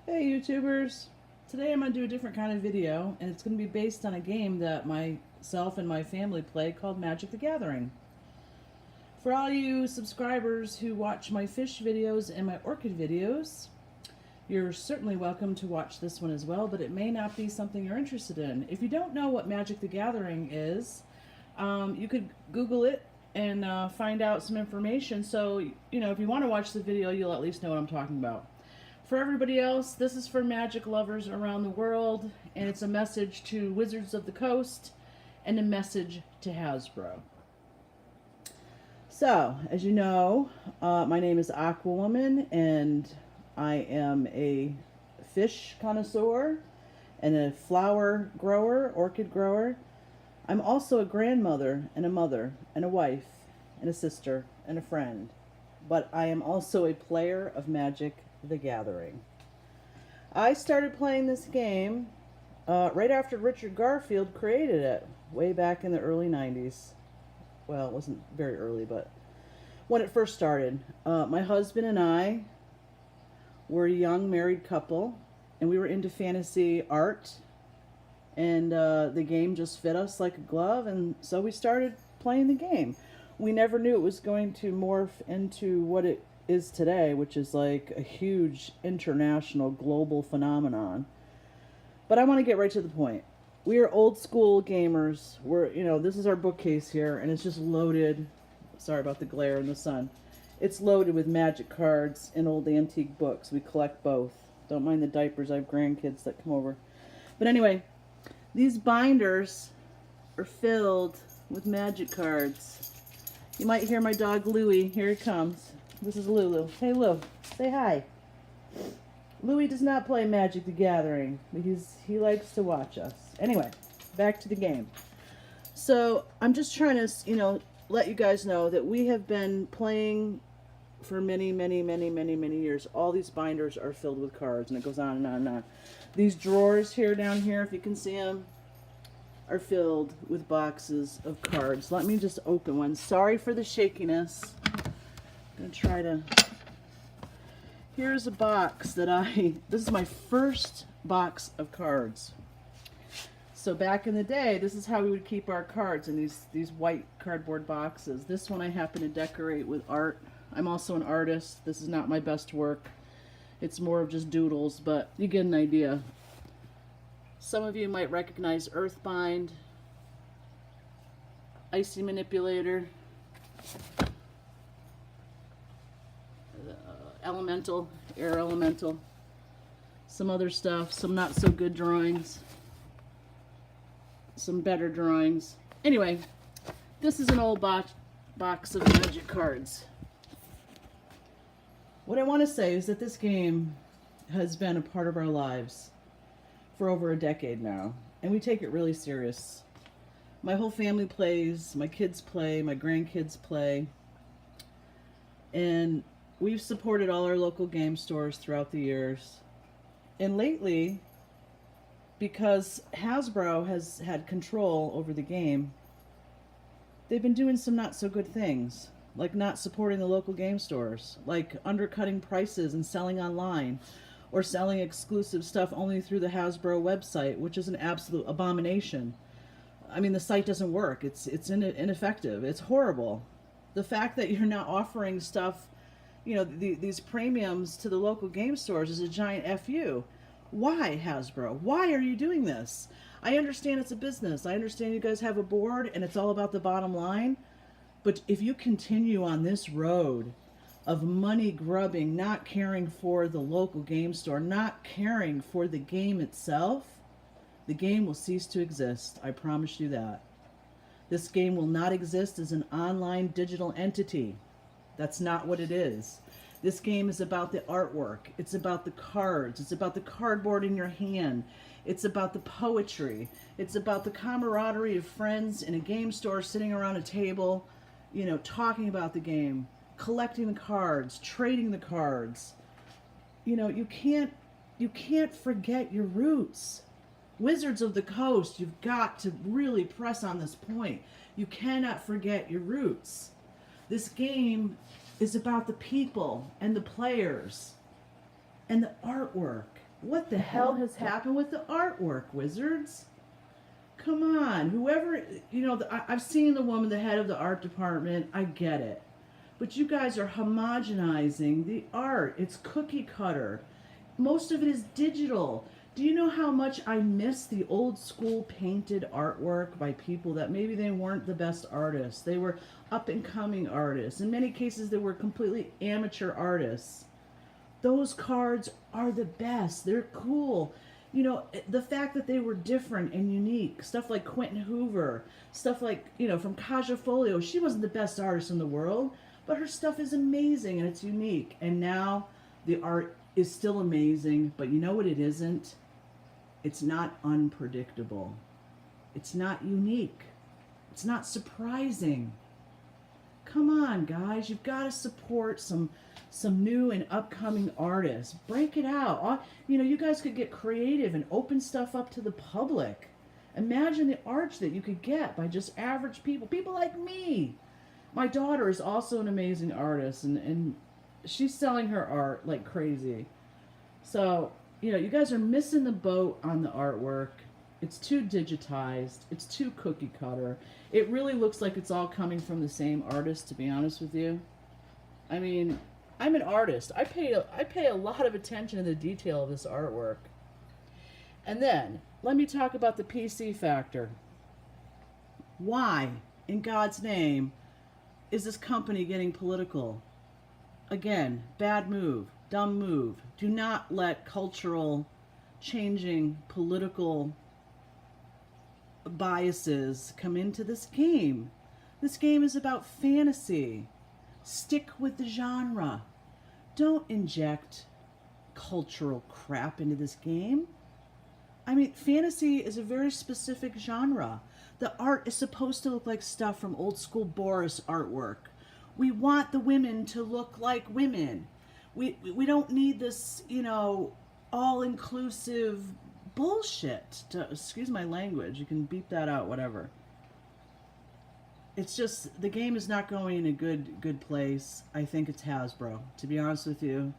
Hey YouTubers! Today I'm going to do a different kind of video, and it's going to be based on a game that myself and my family play called Magic the Gathering. For all you subscribers who watch my fish videos and my orchid videos, you're certainly welcome to watch this one as well, but it may not be something you're interested in. If you don't know what Magic the Gathering is, you could Google it and find out some information. So, if you want to watch the video, you'll at least know what I'm talking about. For everybody else, this is for magic lovers around the world, and it's a message to Wizards of the Coast and a message to Hasbro. So, as you know, my name is AquaWoman, and I am a fish connoisseur and a flower grower, orchid grower. I'm also a grandmother and a mother and a wife and a sister and a friend, but I am also a player of Magic the Gathering. I started playing this game right after Richard Garfield created it, way back in the early 90s. Well, it wasn't very early, but when it first started. My husband and I were a young married couple, and we were into fantasy art, and the game just fit us like a glove, and so we started playing the game. We never knew it was going to morph into what it is today, which is like a huge international global phenomenon. But I want to get right to the point. We are old school gamers. This is our bookcase here, and it's just loaded. Sorry about the glare in the sun. It's loaded with Magic cards and old antique books. We collect both. Don't mind the diapers. I have grandkids that come over. But anyway, these binders are filled with Magic cards. You might hear my dog Louie. Here he comes. This is Lulu. Hey, Lou. Say hi. Louie does not play Magic the Gathering. He likes to watch us. Anyway, back to the game. So, I'm just trying to, let you guys know that we have been playing for many, many, many, many, many years. All these binders are filled with cards, and it goes on and on and on. These drawers down here, if you can see them, are filled with boxes of cards. Let me just open one. Sorry for the shakiness. I'm going to try to... Here's a box that this is my first box of cards. So back in the day, this is how we would keep our cards in these white cardboard boxes. This one I happen to decorate with art. I'm also an artist. This is not my best work. It's more of just doodles, but you get an idea. Some of you might recognize Earthbind, Icy Manipulator, Elemental, Air Elemental, some other stuff, some not so good drawings, some better drawings. Anyway, this is an old box of Magic cards. What I want to say is that this game has been a part of our lives for over a decade now, and we take it really serious. My whole family plays, my kids play, my grandkids play, and we've supported all our local game stores throughout the years. And lately, because Hasbro has had control over the game, they've been doing some not so good things, like not supporting the local game stores, like undercutting prices and selling online, or selling exclusive stuff only through the Hasbro website, which is an absolute abomination. I mean, the site doesn't work. It's ineffective. It's horrible. The fact that you're not offering stuff, these premiums to the local game stores is a giant FU. Why, Hasbro? Why are you doing this? I understand it's a business. I understand you guys have a board and it's all about the bottom line. But if you continue on this road of money grubbing, not caring for the local game store, not caring for the game itself, the game will cease to exist. I promise you that. This game will not exist as an online digital entity. That's not what it is. This game is about the artwork. It's about the cards. It's about the cardboard in your hand. It's about the poetry. It's about the camaraderie of friends in a game store sitting around a table, talking about the game, collecting the cards, trading the cards. You can't forget your roots. Wizards of the Coast, you've got to really press on this point. You cannot forget your roots. This game is about the people and the players and the artwork What the hell has happened with the artwork, Wizards? Come on, whoever, I've seen the woman, the head of the art department. I get it. But you guys are homogenizing the art. It's cookie cutter. Most of it is digital. Do you know how much I miss the old school painted artwork by people that maybe they weren't the best artists? They were up and coming artists. In many cases, they were completely amateur artists. Those cards are the best. They're cool. The fact that they were different and unique, stuff like Quentin Hoover, stuff like, from Kaja Folio. She wasn't the best artist in the world, but her stuff is amazing and it's unique. And now the art is still amazing, but you know what it isn't? It's not unpredictable. It's not unique. It's not surprising. Come on, guys. You've got to support some new and upcoming artists. Break it out. You guys could get creative and open stuff up to the public. Imagine the art that you could get by just average people like me. My daughter is also an amazing artist, and she's selling her art like crazy. So, you guys are missing the boat on the artwork. It's too digitized. It's too cookie cutter. It really looks like it's all coming from the same artist, to be honest with you. I mean, I'm an artist. I pay a lot of attention to the detail of this artwork. And then, let me talk about the PC factor. Why, in God's name, is this company getting political? Again, bad move, dumb move. Do not let cultural, changing, political biases come into this game. This game is about fantasy. Stick with the genre. Don't inject cultural crap into this game. I mean, fantasy is a very specific genre. The art is supposed to look like stuff from old school Boris artwork. We want the women to look like women. We don't need this, all-inclusive bullshit. Excuse my language. You can beep that out, whatever. It's just, the game is not going in a good place. I think it's Hasbro, to be honest with you.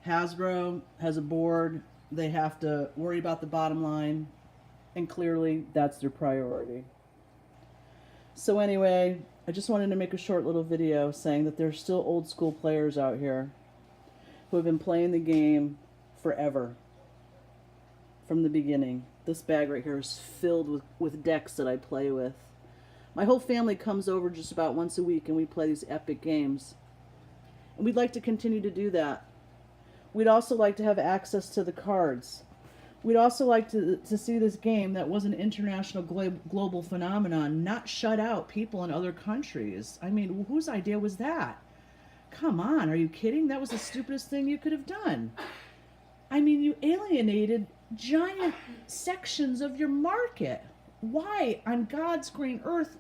Hasbro has a board. They have to worry about the bottom line, and clearly that's their priority. So anyway, I just wanted to make a short little video saying that there's still old school players out here who have been playing the game forever, from the beginning. This bag right here is filled with decks that I play with. My whole family comes over just about once a week and we play these epic games. And we'd like to continue to do that. We'd also like to have access to the cards. We'd also like to see this game that was an international global phenomenon not shut out people in other countries. I mean, whose idea was that? Come on, are you kidding? That was the stupidest thing you could have done. I mean, you alienated giant sections of your market. Why on God's green earth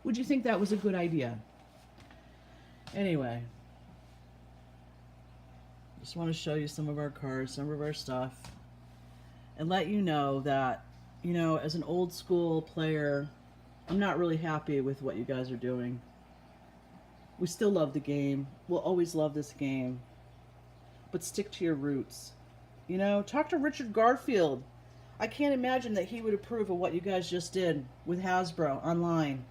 would you think that was a good idea? Anyway, just want to show you some of our cards, some of our stuff, and let you know that, as an old school player, I'm not really happy with what you guys are doing. We still love the game. We'll always love this game. But stick to your roots. Talk to Richard Garfield. I can't imagine that he would approve of what you guys just did with Hasbro online.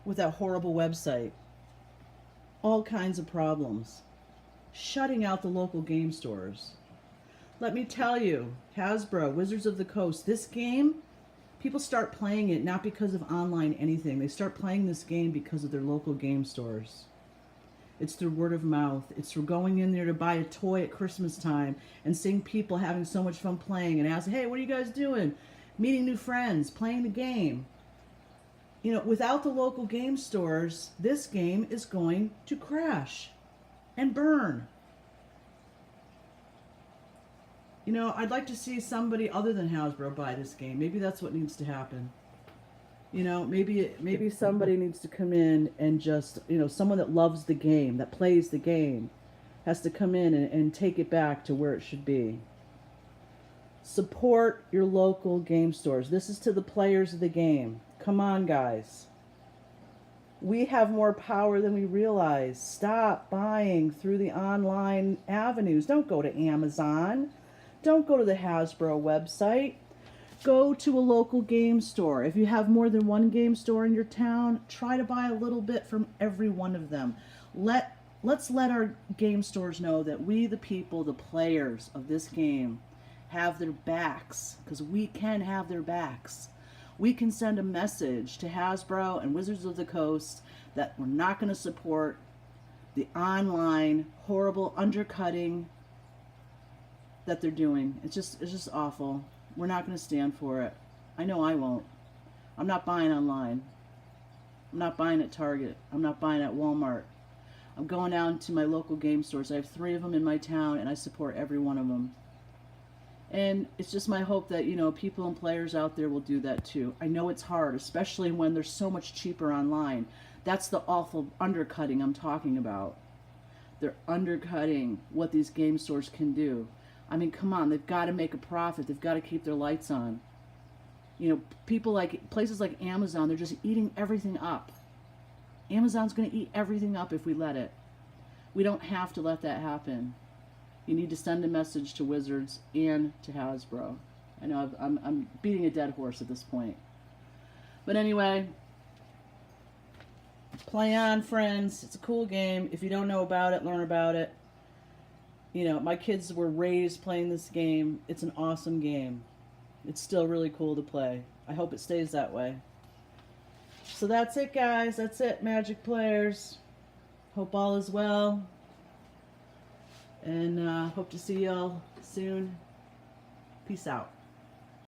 With that horrible website. All kinds of problems. Shutting out the local game stores. Let me tell you, Hasbro, Wizards of the Coast, this game, people start playing it not because of online anything. They start playing this game because of their local game stores. It's through word of mouth. It's through going in there to buy a toy at Christmas time and seeing people having so much fun playing and asking, hey, what are you guys doing? Meeting new friends, playing the game. Without the local game stores, this game is going to crash and burn. I'd like to see somebody other than Hasbro buy this game. Maybe that's what needs to happen. Maybe somebody needs to come in and just, someone that loves the game, that plays the game, has to come in and take it back to where it should be. Support your local game stores. This is to the players of the game. Come on, guys. We have more power than we realize. Stop buying through the online avenues. Don't go to Amazon. don't go to the Hasbro website. Go to a local game store. If you have more than one game store in your town, try to buy a little bit from every one of them. Let's let our game stores know that we, the people, the players of this game, have their backs, because we can have their backs. We can send a message to Hasbro and Wizards of the Coast that we're not going to support the online horrible undercutting that they're doing. It's just awful. We're not going to stand for it. I know I won't. I'm not buying online. I'm not buying at Target. I'm not buying at Walmart. I'm going down to my local game stores. I have 3 of them in my town, and I support every one of them. And it's just my hope that, you know, people and players out there will do that too. I know it's hard, especially when they're so much cheaper online. That's the awful undercutting I'm talking about. They're undercutting what these game stores can do. I mean, come on, they've got to make a profit. They've got to keep their lights on. You know, people like, places like Amazon, they're just eating everything up. Amazon's going to eat everything up if we let it. We don't have to let that happen. You need to send a message to Wizards and to Hasbro. I know I'm beating a dead horse at this point. But anyway, play on, friends. It's a cool game. If you don't know about it, learn about it. You know, my kids were raised playing this game. It's an awesome game. It's still really cool to play. I hope it stays that way. So that's it, guys. That's it, Magic players. Hope all is well. And hope to see y'all soon. Peace out.